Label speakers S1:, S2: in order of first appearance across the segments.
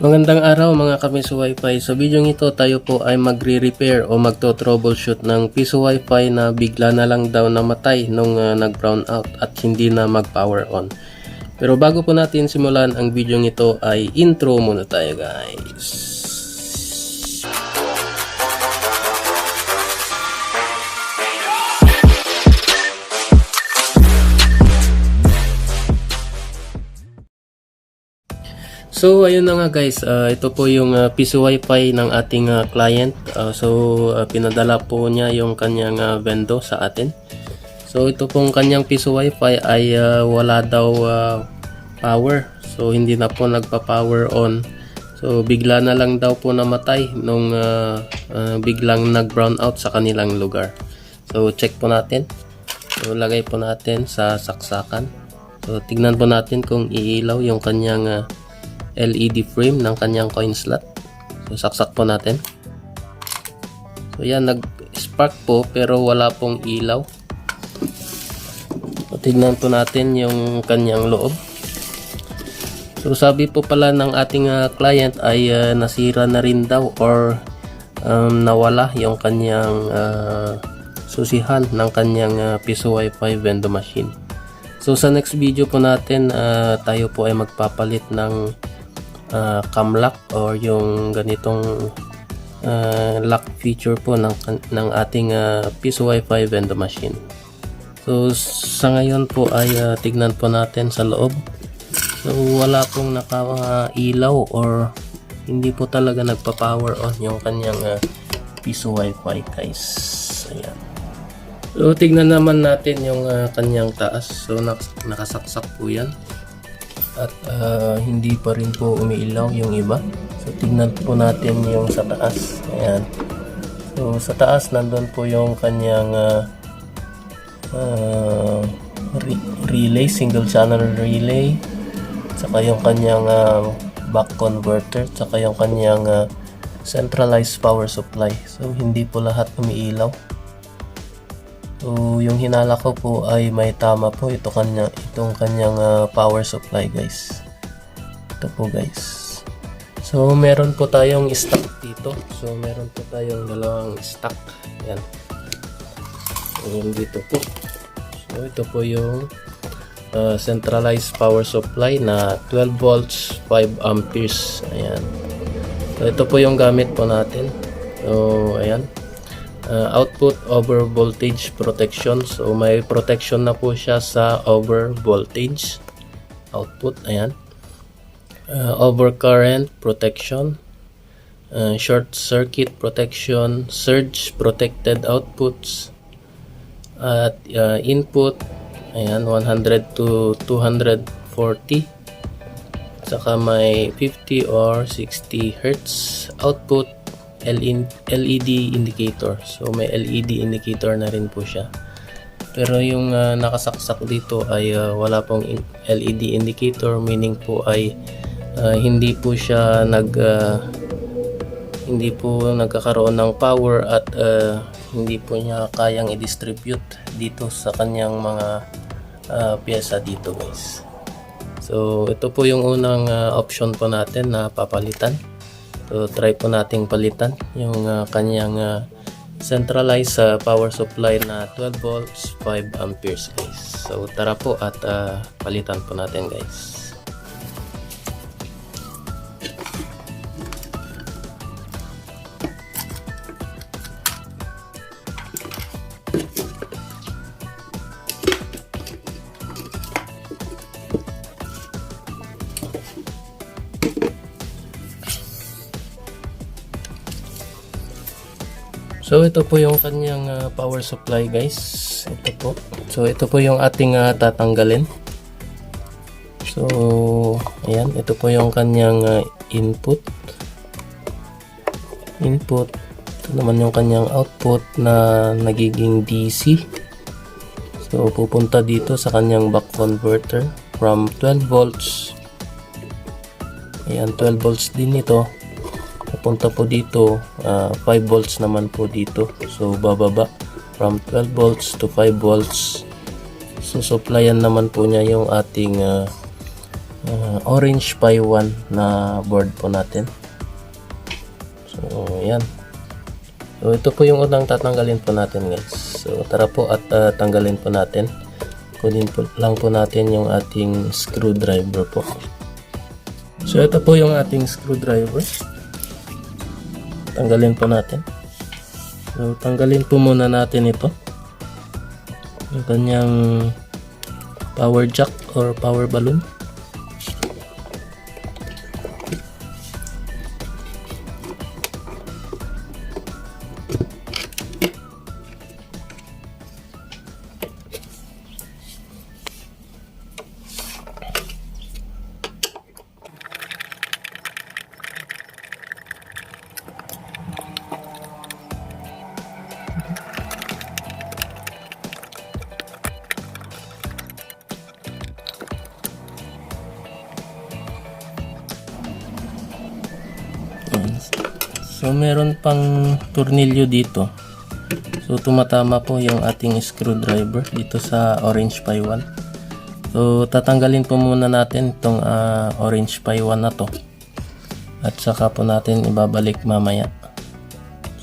S1: Magandang araw mga ka-Piso Wi-Fi. Sa video ito tayo po ay magre-repair o magto-troubleshoot ng Piso Wi-Fi na bigla na lang daw namatay nung nag-brown out at hindi na mag-power on. Pero bago po natin simulan ang video ito ay intro muna tayo guys. So ayun na nga guys, ito po yung Piso Wi-Fi ng ating client. Pinadala po niya yung kanyang vendor sa atin. So ito pong kanyang Piso Wi-Fi ay wala daw power. So hindi na po nagpa-power on. So bigla na lang daw po namatay nung biglang nag-brown out sa kanilang lugar. So check po natin. So lagay po natin sa saksakan. So tignan po natin kung iilaw yung kanyang LED frame ng kanyang coin slot. So saksak po natin. So yan, nag-spark po pero wala pong ilaw. So tignan po natin yung kanyang loob. So sabi po pala ng ating client ay nasira na rin daw or nawala yung kanyang susihan ng kanyang Piso Wi-Fi vendor machine. So sa next video po natin tayo po ay magpapalit ng cam lock or yung ganitong lock feature po ng ating Piso Wi-Fi vendor machine. So sa ngayon po ay tignan po natin sa loob. So wala pong naka-ilaw or hindi po talaga nagpa-power on yung kanyang Piso Wi-Fi guys. Ayan. So tignan naman natin yung kanyang taas. So nakasaksak po yan. At hindi pa rin po umiilaw yung iba. So tignan po natin yung sa taas. Ayan. So sa taas nandun po yung kanyang relay, single channel relay, saka yung kanyang back converter, saka yung kanyang centralized power supply. So hindi po lahat umiilaw. So yung hinala ko po ay may tama po itong kanyang power supply guys. Ito po guys. So meron po tayong stock dito. So meron po tayong dalawang stock. Yan. Yung dito po. So ito po yung centralized power supply na 12 volts 5 amperes. Ayan. So ito po yung gamit po natin. So ayan. Output over voltage protection. So may protection na po siya sa over voltage output. Ayan. Over current protection, short circuit protection, surge protected outputs at input. Ayan, 100 to 240. Saka may 50 or 60 Hertz output. LED indicator. So may LED indicator na rin po siya. Pero yung nakasaksak dito ay wala pong LED indicator, meaning po ay hindi po siya hindi po nagkakaroon ng power at hindi po niya kayang i-distribute dito sa kanyang mga pyesa dito guys. So ito po yung unang option po natin na papalitan. So try po nating palitan yung kanyang centralized power supply na 12 volts 5 amperes guys. So tara po at palitan po natin guys. So ito po yung kanyang power supply guys. Ito po. So ito po yung ating tatanggalin. So ayan, ito po yung kanyang input. Ito naman yung kanyang output na nagiging DC. So pupunta dito sa kanyang back converter from 12 volts. Ayan, 12 volts din ito. Punta po dito 5 volts naman po dito. So bababa from 12 volts to 5 volts. So supplyan naman po niya yung ating Orange Pi 1 na board po natin. So yan. So ito po yung unang tatanggalin po natin guys. So tara po at tanggalin po natin. Kunin po lang po natin yung ating screwdriver po. So ito po yung ating screwdriver. Tanggalin po natin. So tanggalin po muna natin ito. Yung kanyang power jack or power balloon. So meron pang tornilyo dito. So tumatama po yung ating screwdriver dito sa Orange Pi 1. So tatanggalin po muna natin itong Orange Pi 1 na to. At saka po natin ibabalik mamaya.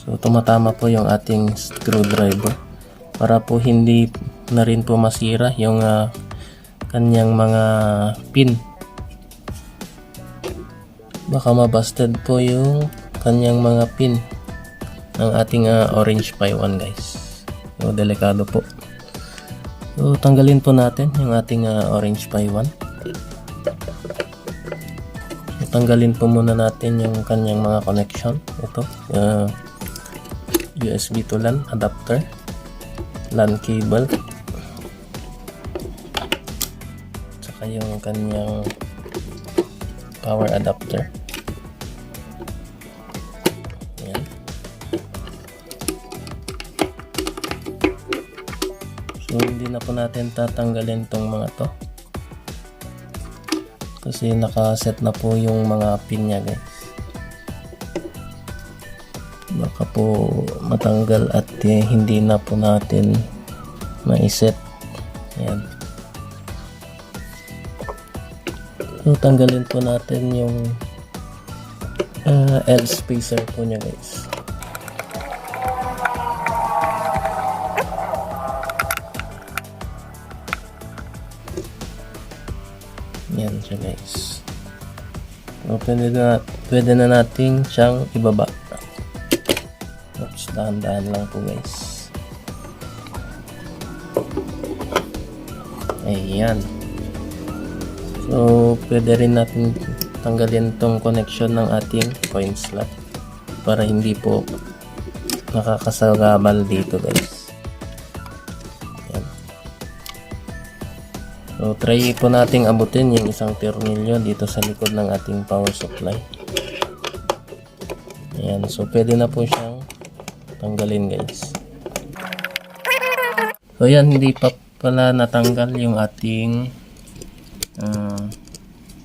S1: So tumatama po yung ating screwdriver para po hindi na rin po masira yung kanyang mga pin. Baka mabasted po yung kanyang mga pin ng ating Orange Pi 1 guys. So delikado po. So tanggalin po natin yung ating Orange Pi 1. So, tanggalin po muna natin yung kanyang mga connection. Ito USB to LAN adapter, LAN cable, saka yung kanyang power adapter. So hindi na po natin tatanggalin tong mga to kasi nakaset na po yung mga pin nya guys. Baka po matanggal at hindi na po natin maiset. Ayan. So tanggalin po natin yung L spacer po nya guys. Yan siya guys. So, pwede na natin siyang ibaba. Oops, dahan-dahan lang po guys. Ayan. So pwede rin natin tanggalin tong connection ng ating coin slot para hindi po nakakasagabal dito guys. So try po nating abutin yung isang tornilyo dito sa likod ng ating power supply. Ayan, so pwede na po siyang tanggalin guys. So yan, hindi pa pala natanggal yung ating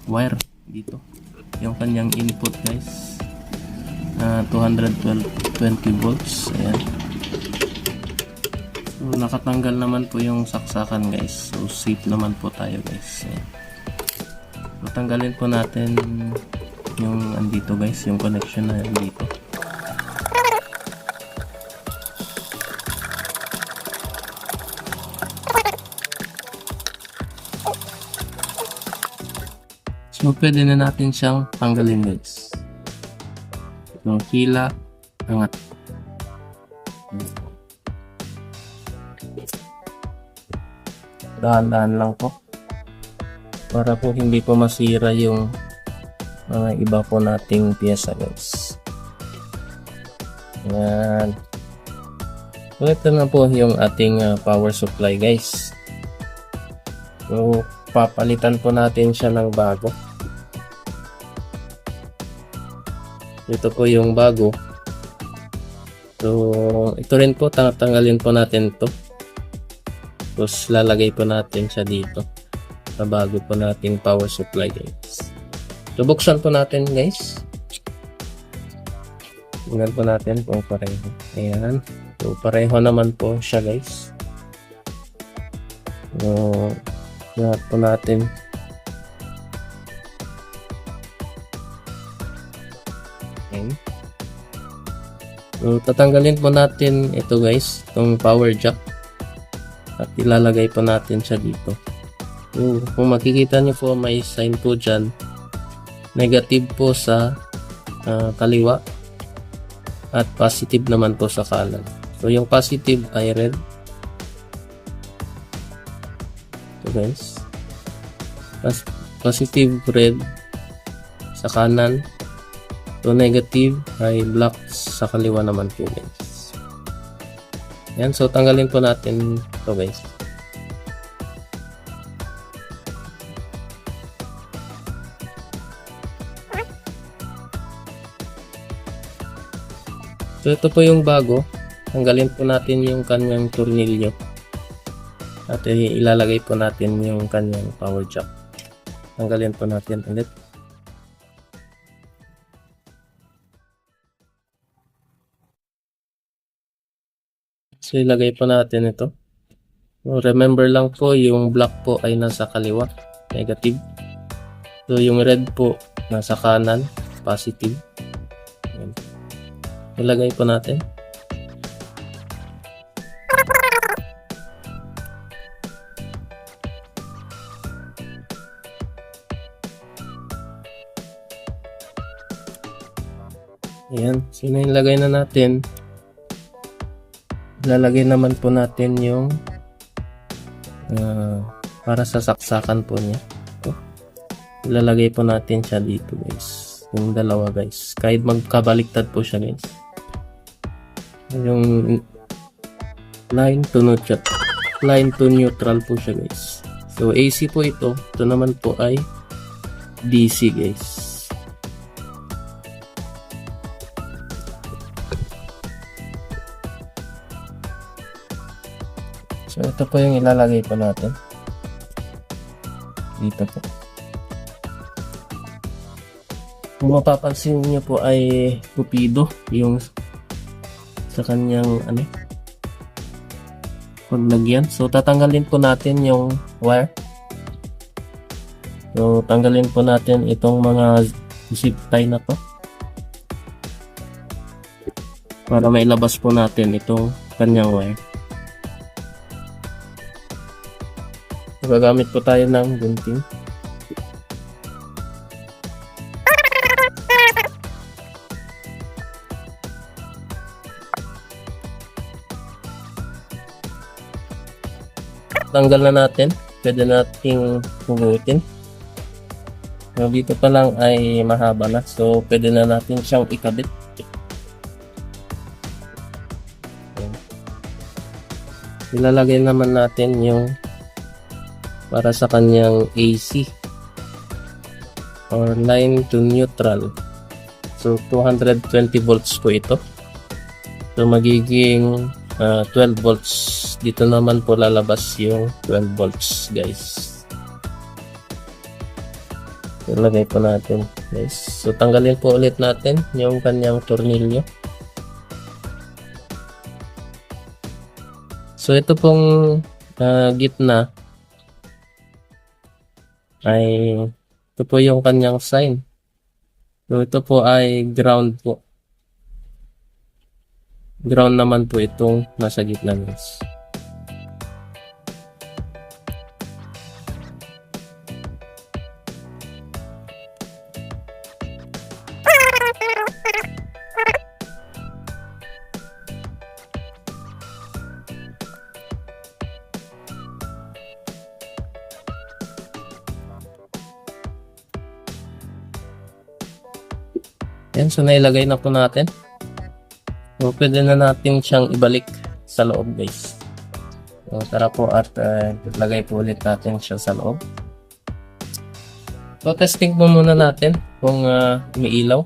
S1: wire dito. Yung kanyang input guys. 220 volts. Ayan. So, nakatanggal naman po yung saksakan guys. So safe naman po tayo guys. Ayan. So tanggalin po natin yung andito guys, yung connection na andito. So pwede na natin siyang tanggalin guys. So hila, angat. Dahan-dahan lang po para po hindi po masira yung mga iba po nating piyesa guys. Yan. So ito na po yung ating power supply guys. So papalitan po natin siya ng bago. Ito po yung bago. So ito rin po, tanggalin po natin to. Tapos lalagay po natin siya dito sa bago po nating power supply guys. So buksan po natin guys. Tingnan po natin kung pareho. Ayan. So pareho naman po siya guys. So lahat po natin Ayan. So, tatanggalin po natin ito guys, itong power jack. At ilalagay po natin siya dito. So, kung makikita nyo po, may sign po dyan. Negative po sa kaliwa. At positive naman po sa kanan. So, yung positive ay red. So guys. Positive red sa kanan. So, negative ay black sa kaliwa naman po guys. Yan. So, tanggalin po natin ito guys. So, ito po yung bago. Tanggalin po natin yung kanyang tornilyo. At ilalagay po natin yung kanyang power jack. Tanggalin po natin ulit. So, ilagay po natin ito. So, remember lang po, yung black po ay nasa kaliwa, negative. So, yung red po, nasa kanan, positive. Ayan. Ilagay po natin. Ayan. So, ilagay na natin. Lalagay naman po natin yung para sa saksakan po niya. So, ilalagay po natin siya dito guys. Yung dalawa guys. Kahit magkabaliktad po siya guys. Yung line to neutral po siya guys. So AC po ito. Ito naman po ay DC guys. So, ito po yung ilalagay po natin. Dito po. Kung mapapansin niyo po ay kupido yung sa kanyang paglagyan. So, tatanggalin po natin yung wire. So, tanggalin po natin itong mga zip tie na to. Para mailabas po natin itong kanyang wire. Gagamit po tayo ng gunting. Tanggal na natin. Pwede nating hugutin. So, dito pa lang ay mahaba na. So, pwede na natin siyang ikabit. Ilalagay naman natin yung para sa kanyang AC or line to neutral. So 220 volts po ito. So magiging 12 volts. Dito naman po lalabas yung 12 volts guys. Ilagay po natin guys. So tanggalin po ulit natin yung kanyang tornilyo. So ito pong gitna ay ito po yung kanyang sign. So ito po ay ground po. Ground naman po itong nasa gitna guys. Yan, so nailagay na po natin. So pwede na natin siyang ibalik sa loob guys. So tara po at lagay po ulit natin siya sa loob. So testing po muna natin kung may ilaw.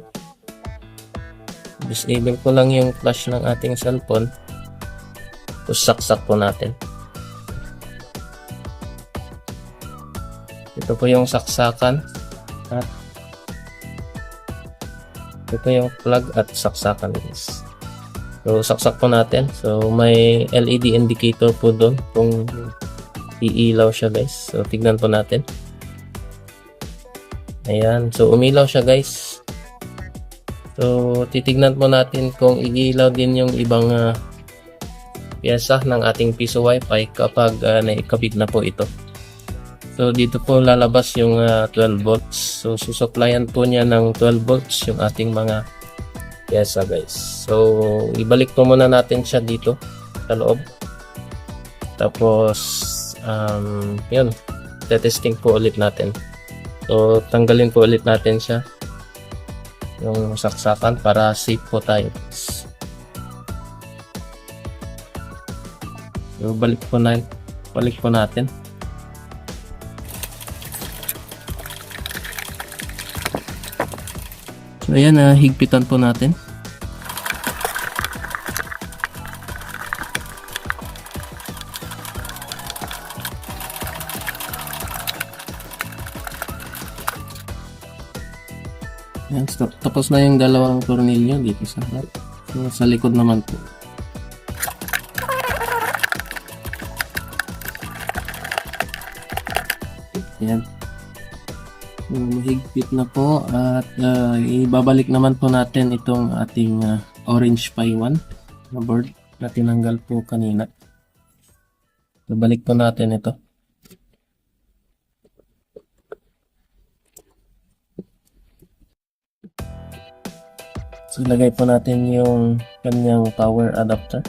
S1: Disable ko lang yung flash ng ating cellphone. So saksak po natin. Ito po yung saksakan at ito yung plug at saksakan guys. So saksak po natin. So may LED indicator po doon kung iilaw siya guys. So tignan po natin. Ayan. So umilaw siya guys. So titignan po natin kung igilaw din yung ibang piyesa ng ating piso wifi kapag naikabit na po ito. So dito po lalabas yung 12 volts. So susuplayan po niya ng 12 volts yung ating mga piyesa guys. So ibalik po muna natin siya dito sa loob. Tapos yun, testing po ulit natin. So tanggalin po ulit natin siya, yung saksakan, para safe po tayo. So balik po natin. So ayan, higpitan po natin. Ayan, tapos na yung dalawang tornilyo dito sa harap. So, sa likod naman po. Ayan. Mahigpit na po at ibabalik naman po natin itong ating Orange Pi 1 na board na tinanggal po kanina. So, balik po natin ito. So, ilagay po natin yung kanyang power adapter.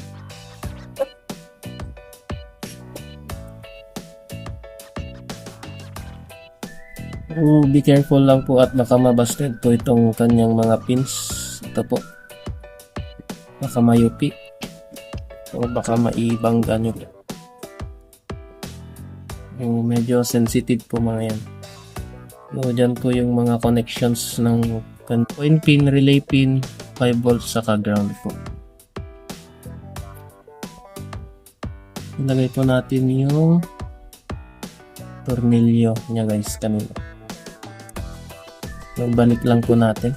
S1: So, be careful lang po at baka mabasted po itong kanyang mga pins. Ito po. Baka mayupi. O baka maibangga nyo. So, medyo sensitive po mga yan. So, dyan po yung mga connections ng point pin, relay pin, 5 volts saka ground po. Ilagay po natin yung tornilyo niya guys kanina. Balik lang po natin.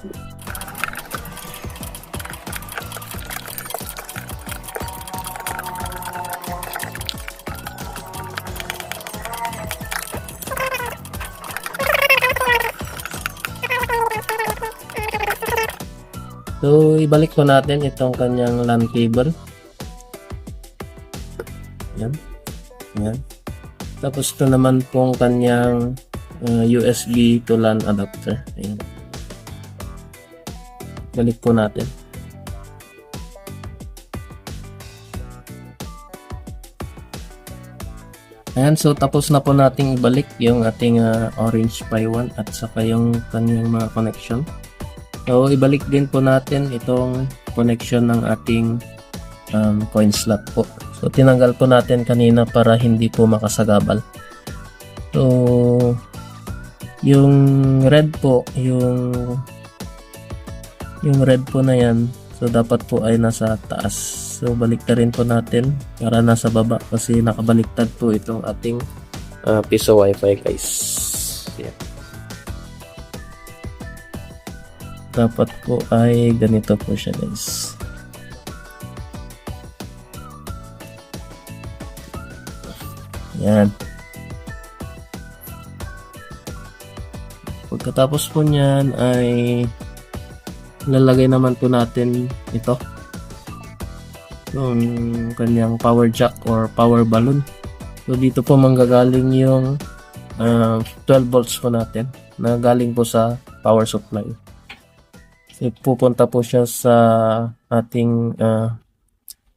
S1: So, ibalik po natin itong kanyang LAN cable. Yan. Yan. Tapos ito naman pong kanyang USB to LAN adapter. Ayan. Balik po natin. Ayan, so tapos na po nating ibalik yung ating Orange Pi 1 at saka yung kanyang mga connection. So, ibalik din po natin itong connection ng ating coin slot po. So, tinanggal po natin kanina para hindi po makasagabal. So, yung red po, yung red po na yan, so dapat po ay nasa taas. So, baliktarin po natin para nasa baba kasi nakabaliktad po itong ating piso wifi guys. Yan. Dapat po ay ganito po siya guys. Yan. Pagkatapos po niyan ay lalagay naman po natin ito, yung kanyang power jack or power balloon. So dito po manggagaling yung 12 volts po natin na galing po sa power supply. So, pupunta po siya sa ating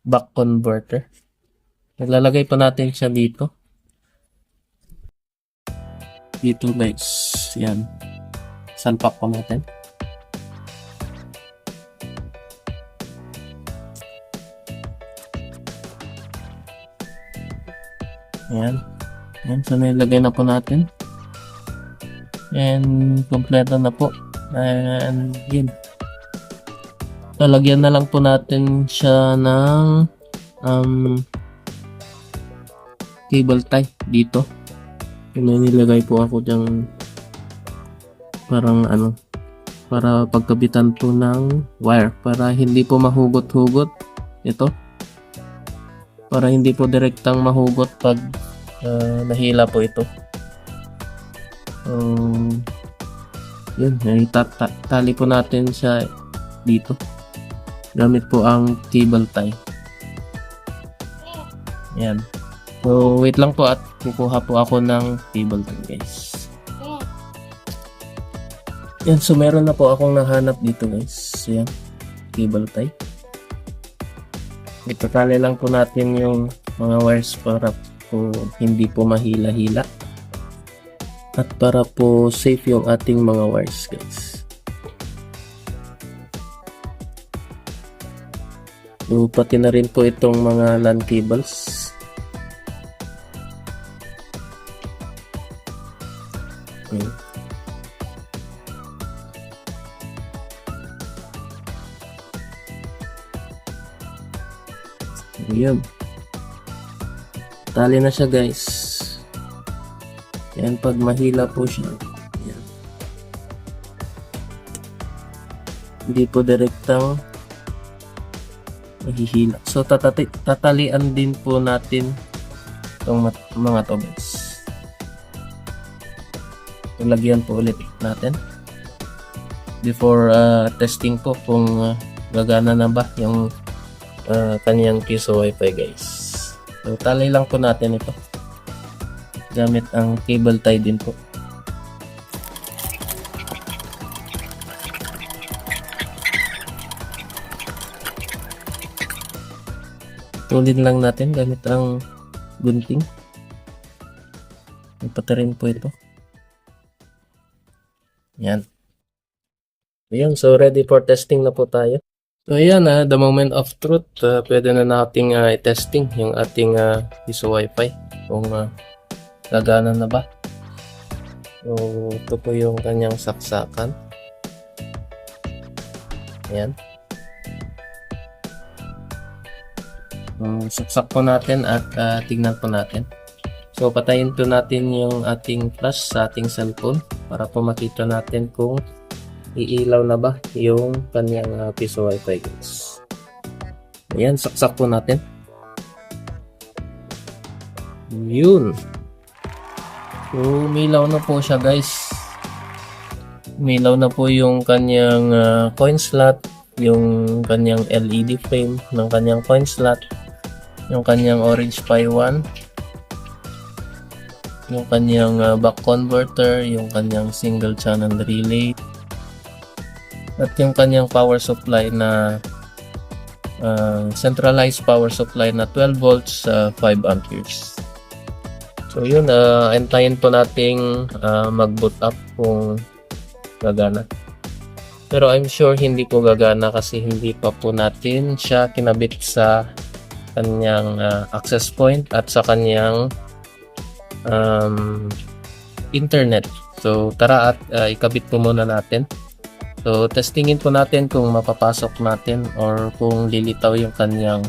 S1: back converter. Ilalagay pa natin siya dito. Dito guys. Yan. Salpak pa natin. Yan. Yan. So, nilagay na po natin. And, kompleto na po. And, yun. Lalagyan na lang po natin siya ng cable tie dito. May nilagay po ako dyan parang para pagkabitan po ng wire para hindi po mahugot-hugot ito. Para hindi po direktang mahugot pag nahila po ito. Yun, tali po natin siya dito gamit po ang cable tie. Yan. So wait lang po at kukuha po ako ng cable tie, guys. Yan, so meron na po akong nahanap dito, guys. Yan, cable tie. Itatali lang po natin yung mga wires para po hindi po mahila-hila at para po safe yung ating mga wires, guys. So, pati na rin po itong mga LAN cables. Okay. Ayan. Tali na siya, guys. Yan, pag mahila po siya. Yan. Hindi po direktang mahihila. So, tatalian din po natin itong mga to, guys. Ilagyan po ulit natin before testing po kung gagana na ba yung kanyang piso wifi, guys. So tali lang po natin ito gamit ang cable tie din po. Tulin lang natin gamit ang gunting. Ipatarin po ito. Yan. Ayan, so ready for testing na po tayo. So ayan, the moment of truth, pwede na nating i-testing yung ating piso wifi kung gagana na ba. So ito po yung kanyang saksakan. Ayan. Saksak po natin at tignan po natin. So patayin po natin yung ating flash sa ating cellphone para po makita natin kung iilaw na ba yung kanyang piso wifi, guys. Ayan, saksak po natin. Yun. So umilaw na po siya, guys. Umilaw na po yung kanyang coin slot, yung kanyang LED frame ng kanyang coin slot, yung kanyang orange Pi 1, yung kanyang back converter, yung kanyang single channel relay, at yung kanyang power supply na centralized power supply na 12 volts 5 amperes. So yun, antayin po nating mag-boot up kung gagana. Pero I'm sure hindi po gagana kasi hindi pa po natin siya kinabit sa kanyang access point at sa kanyang internet. So tara at ikabit po muna natin. So testingin po natin kung mapapasok natin or kung lilitaw yung kanyang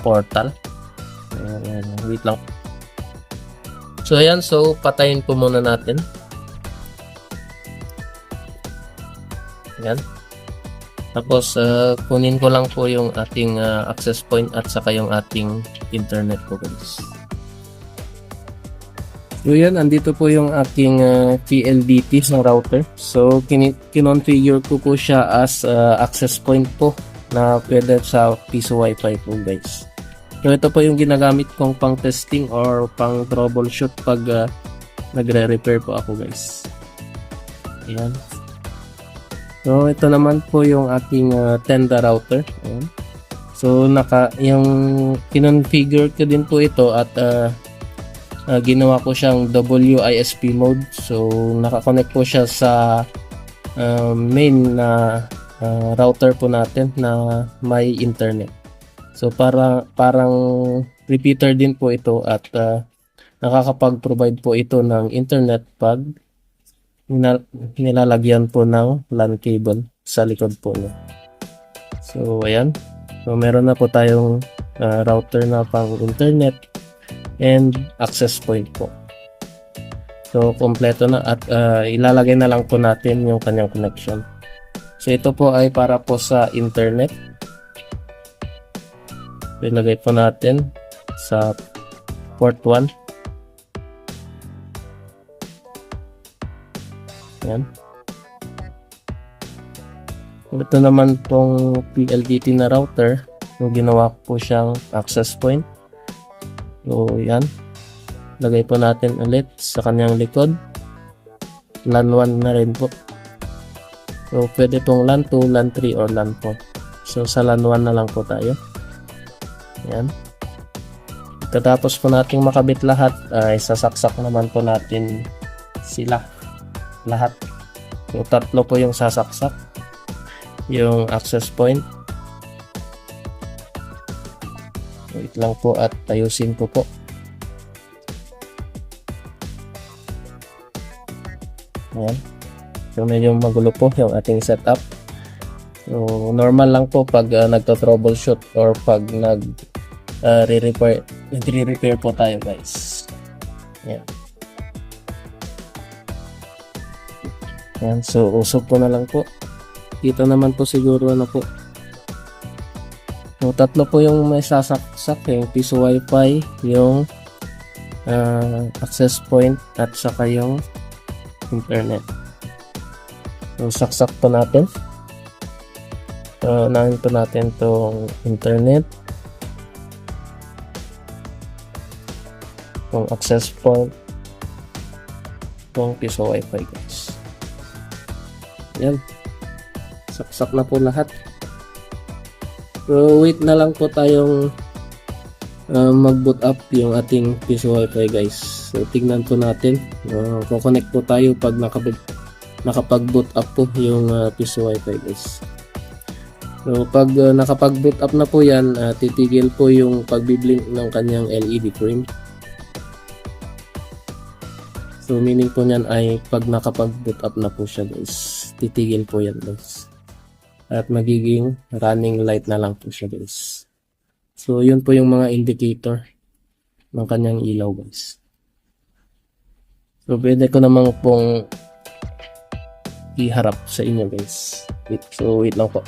S1: portal. Wait lang. So ayan, so patayin po muna natin. Ayan. Tapos kunin ko lang po yung ating access point at saka yung ating internet po, guys. So yan, andito po yung aking PLDT ng router. So kinonfigure ko po siya as access point po na pwede sa piso wifi po, guys. So ito po yung ginagamit kong pang testing or pang troubleshoot pag nagre-repair po ako, guys. Ayan. So ito naman po yung aking Tenda router. Ayan. So yung kinonfigure ko din po ito at ginawa ko siyang WISP mode. So nakakonect po siya sa main na router po natin na may internet. So parang repeater din po ito at nakakapag-provide po ito ng internet pag nilalagyan po ng LAN cable sa likod po niya. So ayan. So meron na po tayong router na pang internet and access point po. So kompleto na at ilalagay na lang po natin yung kanyang connection. So ito po ay para po sa internet. So, ilagay po natin sa port 1. Yan. Ito naman tong PLDT na router. So, ginawa ko po siyang access point. So, yan. Lagay po natin ulit sa kanyang likod. LAN 1 na rin po. So, pwede pong LAN 2, LAN 3, or LAN 4. So, sa LAN 1 na lang po tayo. Yan. Katapos po nating makabit lahat, ay sasaksak naman po natin sila. Lahat. So, 3 po yung sasaksak. Yung access point. Wait lang po at ayusin ko po. Ayan. So, medyo magulo po yung ating setup. So, normal lang po pag nagto-troubleshoot or pag nagre-repair po tayo, guys. Ayan. Ayan. So, usap ko na lang po. Kita naman po siguro po. So, 3 po yung may sasaksak. Yung piso wifi, yung access point, at saka yung internet. So, saksak po natin. So, unahin po natin itong internet. Itong access point. Itong piso wifi, guys. Yan. Saksak na po lahat. So, wait na lang po tayong mag-boot up yung ating piso wifi, guys. So, tignan po natin. Kukonect po tayo pag nakapag-boot up po yung piso wifi, guys. So, pag nakapag-boot up na po yan, titigil po yung pagbiblink ng kanyang LED frame. So, meaning po nyan ay pag nakapag-boot up na po siya, guys. Titigil po yan, guys. At magiging running light na lang po siya, guys. So, yun po yung mga indicator ng kanyang ilaw, guys. So, pwede ko namang pong iharap sa inyo, guys. Wait lang po.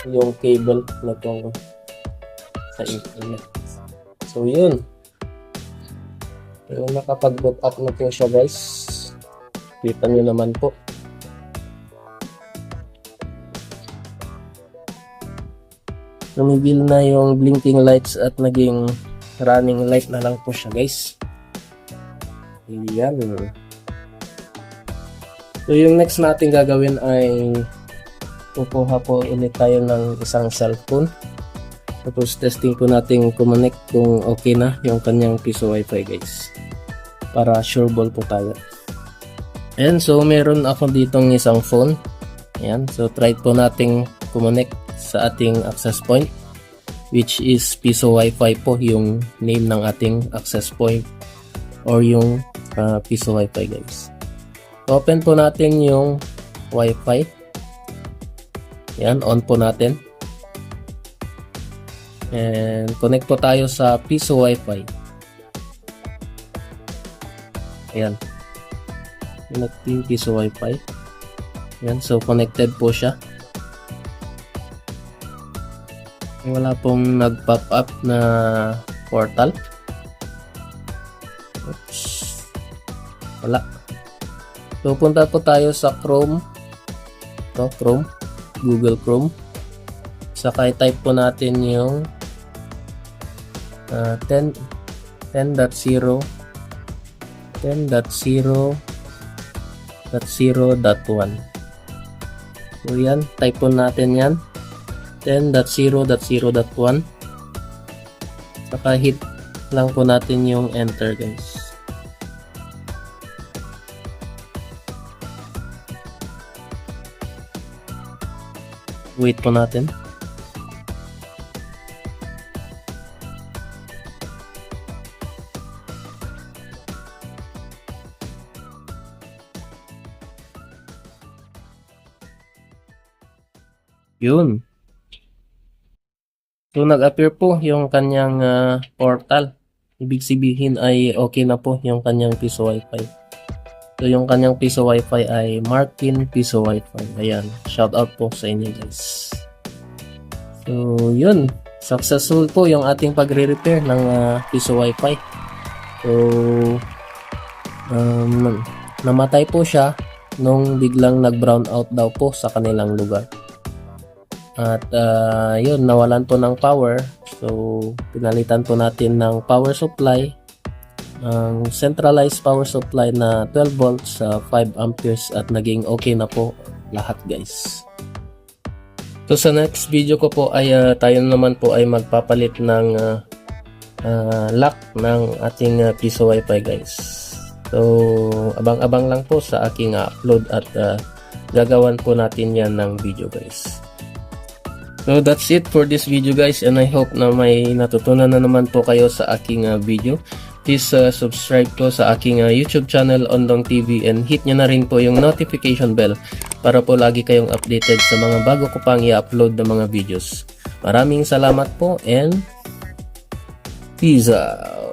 S1: Yung cable na itong sa internet. So, yun. So, nakapag-boot up na po siya, guys. Kita nyo naman po. Tumigil na yung blinking lights at naging running light na lang po siya, guys. Yan. So, yung next natin gagawin ay kukuha po ulit tayo ng isang cellphone. Tapos testing po natin kumonect kung okay na yung kanyang piso wifi, guys. Para sure ball po tayo. Ayan, so meron ako ditong isang phone. Ayan, so try po nating kumonect sa ating access point, which is piso wifi po yung name ng ating access point or yung piso wifi, guys. Open po natin yung wifi. Yan, on po natin. And connect po tayo sa piso wifi. Ayan. Connect yung piso wifi. Ayan, so connected po siya. Wala pong nag-pop up na portal. Oops. Wala. So punta po tayo sa Chrome. Ito, Chrome. Google Chrome. Saka i-type po natin yung 10.0.0.0.1. So yan, type po natin yan. 10.0.0.1. Saka hit lang po natin yung enter, guys. Wait po natin. Yun. So, nag-appear po yung kanyang portal. Ibig sabihin ay okay na po yung kanyang piso wifi. So, yung kanyang piso wifi ay Martin Piso Wifi. Ayan. Shout out po sa inyo, guys. So, yun. successful po yung ating pagre-repair ng piso wifi. So namatay po siya nung biglang nag-brown out daw po sa kanilang lugar. At yun, nawalan po ng power. So pinalitan po natin ng power supply, ang centralized power supply na 12 volts, 5 amperes, at naging okay na po lahat, guys. So sa next video ko po ay tayo naman po ay magpapalit ng lock ng ating piso wifi, guys. So abang-abang lang po sa aking upload at gagawan po natin yan ng video, guys. So that's it for this video, guys, and I hope na may natutunan na naman po kayo sa aking video. Please subscribe po sa aking YouTube channel, Ondong TV, and hit nyo na rin po yung notification bell para po lagi kayong updated sa mga bago ko pang i-upload na mga videos. Maraming salamat po and peace out!